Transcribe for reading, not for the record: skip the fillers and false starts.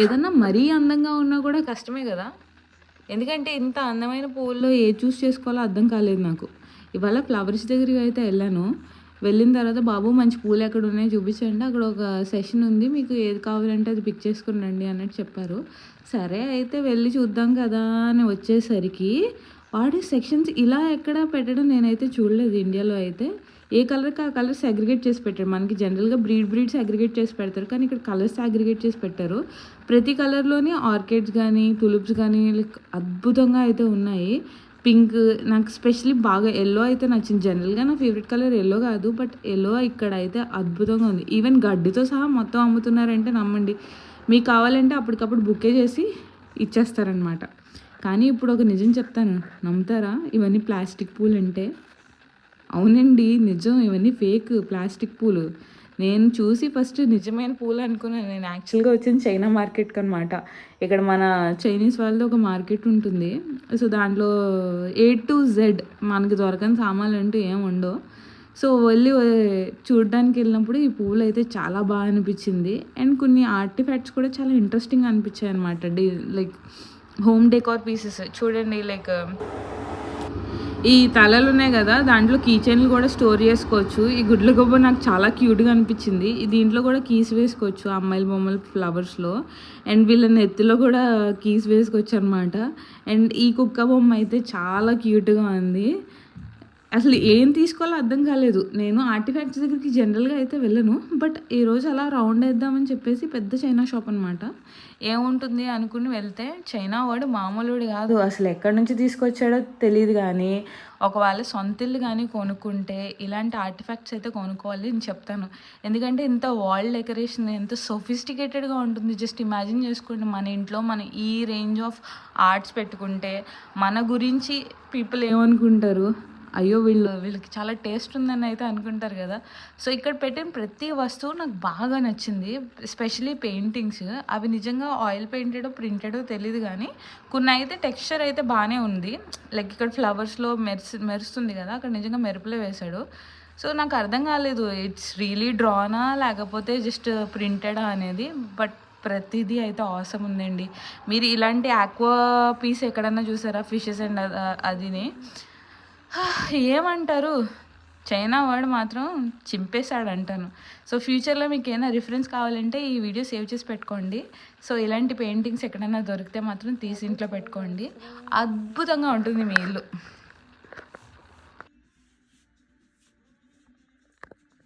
ఏదన్నా మరీ అందంగా ఉన్నా కూడా కష్టమే కదా. ఎందుకంటే ఇంత అందమైన పువ్వుల్లో ఏది చూస్ చేసుకోవాలో అర్థం కాలేదు నాకు. ఇవాళ ఫ్లవర్స్ దగ్గరికి అయితే వెళ్ళాను. వెళ్ళిన తర్వాత బాబు మంచి పూలు ఎక్కడ ఉన్నాయో చూపించండి, అక్కడ ఒక సెషన్ ఉంది, మీకు ఏది కావాలంటే అది పిక్ చేసుకుని రండి అన్నట్టు చెప్పారు. సరే అయితే వెళ్ళి చూద్దాం కదా అని వచ్చేసరికి వాడి సెక్షన్స్ ఇలా ఎక్కడ పెట్టడం నేనైతే చూడలేదు ఇండియాలో అయితే. ఏ కలర్కి ఆ కలర్స్ అగ్రిగేట్ చేసి పెట్టారు. మనకి జనరల్గా బ్రీడ్స్ అగ్రిగేట్ చేసి పెడతారు, కానీ ఇక్కడ కలర్స్ అగ్రిగేట్ చేసి పెట్టారు. ప్రతి కలర్లోని ఆర్కిడ్స్ కానీ టులిప్స్ కానీ లైక్ అద్భుతంగా అయితే ఉన్నాయి. పింక్ నాకు స్పెషల్లీ బాగా ఎల్లో అయితే నచ్చింది. జనరల్గా నా ఫేవరెట్ కలర్ ఎల్లో కాదు, బట్ ఎల్లో ఇక్కడ అయితే అద్భుతంగా ఉంది. ఈవెన్ గడ్డితో సహా మొత్తం అమ్ముతున్నారంటే నమ్మండి. మీకు కావాలంటే అప్పటికప్పుడు బుకే చేసి ఇచ్చేస్తారనమాట. కానీ ఇప్పుడు ఒక నిజం చెప్తాను, నమ్ముతారా? ఇవన్నీ ప్లాస్టిక్ పూలు అంటే అవునండి నిజం, ఇవన్నీ ఫేక్ ప్లాస్టిక్ పూలు. నేను చూసి ఫస్ట్ నిజమైన పూలు అనుకున్నాను. నేను యాక్చువల్గా వచ్చింది చైనా మార్కెట్కి అనమాట. ఇక్కడ మన చైనీస్ వాళ్ళది ఒక మార్కెట్ ఉంటుంది. సో దాంట్లో A to Z మనకి దొరకని సామాన్లు అంటూ ఏం ఉండవు. సో వెళ్ళి చూడడానికి వెళ్ళినప్పుడు ఈ పువ్వులు అయితే చాలా బాగా అనిపించింది. అండ్ కొన్ని ఆర్టిఫాక్ట్స్ కూడా చాలా ఇంట్రెస్టింగ్ అనిపించాయి అనమాట. లైక్ హోమ్ డెకార్ పీసెస్ చూడండి. లైక్ ఈ తలలు ఉన్నాయి కదా, దాంట్లో కీ చైన్లు కూడా స్టోర్ చేసుకోవచ్చు. ఈ గుడ్ల గొబ్బ నాకు చాలా క్యూట్గా అనిపించింది. దీంట్లో కూడా కీస్ వేసుకోవచ్చు అమ్మాయిల బొమ్మల ఫ్లవర్స్లో. అండ్ వీళ్ళ నెత్తిలో కూడా కీస్ వేసుకోవచ్చు అనమాట. అండ్ ఈ కుక్క బొమ్మ అయితే చాలా క్యూట్గా ఉంది. అసలు ఏం తీసుకోవాలో అర్థం కాలేదు. నేను ఆర్టిఫాక్ట్స్ దగ్గరికి జనరల్గా అయితే వెళ్ళను, బట్ ఈరోజు అలా రౌండ్ వేద్దామని చెప్పేసి పెద్ద చైనా షాప్ అనమాట. ఏముంటుంది అనుకుని వెళ్తే చైనా వాడు మామూలుడు కాదు. అసలు ఎక్కడి నుంచి తీసుకొచ్చాడో తెలియదు. కానీ ఒకవేళ సొంత ఇల్లు కానీ కొనుక్కుంటే ఇలాంటి ఆర్టిఫాక్ట్స్ అయితే కొనుక్కోవాలి అని చెప్తాను. ఎందుకంటే ఇంత వాల్ డెకరేషన్ ఎంత సొఫిస్టికేటెడ్గా ఉంటుంది. జస్ట్ ఇమాజిన్ చేసుకోండి, మన ఇంట్లో మన ఈ రేంజ్ ఆఫ్ ఆర్ట్స్ పెట్టుకుంటే మన గురించి పీపుల్ ఏమనుకుంటారు? అయ్యో వీళ్ళకి చాలా టేస్ట్ ఉందని అయితే అనుకుంటారు కదా. సో ఇక్కడ పెట్టిన ప్రతి వస్తువు నాకు బాగా నచ్చింది. ఎస్పెషలీ పెయింటింగ్స్, అవి నిజంగా ఆయిల్ పెయింటెడో ప్రింటెడో తెలియదు, కానీ కొన్ని అయితే టెక్స్చర్ అయితే బాగానే ఉంది. లైక్ ఇక్కడ ఫ్లవర్స్లో మెరుస్తుంది కదా, అక్కడ నిజంగా మెరుపులే వేశాడు. సో నాకు అర్థం కాలేదు ఇట్స్ రియలీ డ్రానా లేకపోతే జస్ట్ ప్రింటెడా అనేది. బట్ ప్రతిదీ అయితే అవసరం ఉందండి. మీరు ఇలాంటి ఆక్వా పీస్ ఎక్కడన్నా చూసారా? ఫిషెస్ అండ్ అదిని ఏమంటారు, చైనా వాడు మాత్రం చింపేశాడు అంటాను. సో ఫ్యూచర్లో మీకు ఏమైనా రిఫరెన్స్ కావాలంటే ఈ వీడియో సేవ్ చేసి పెట్టుకోండి. సో ఇలాంటి పెయింటింగ్స్ ఎక్కడైనా దొరికితే మాత్రం తీసి ఇంట్లో పెట్టుకోండి. అద్భుతంగా ఉంటుంది మీ ఇల్లు.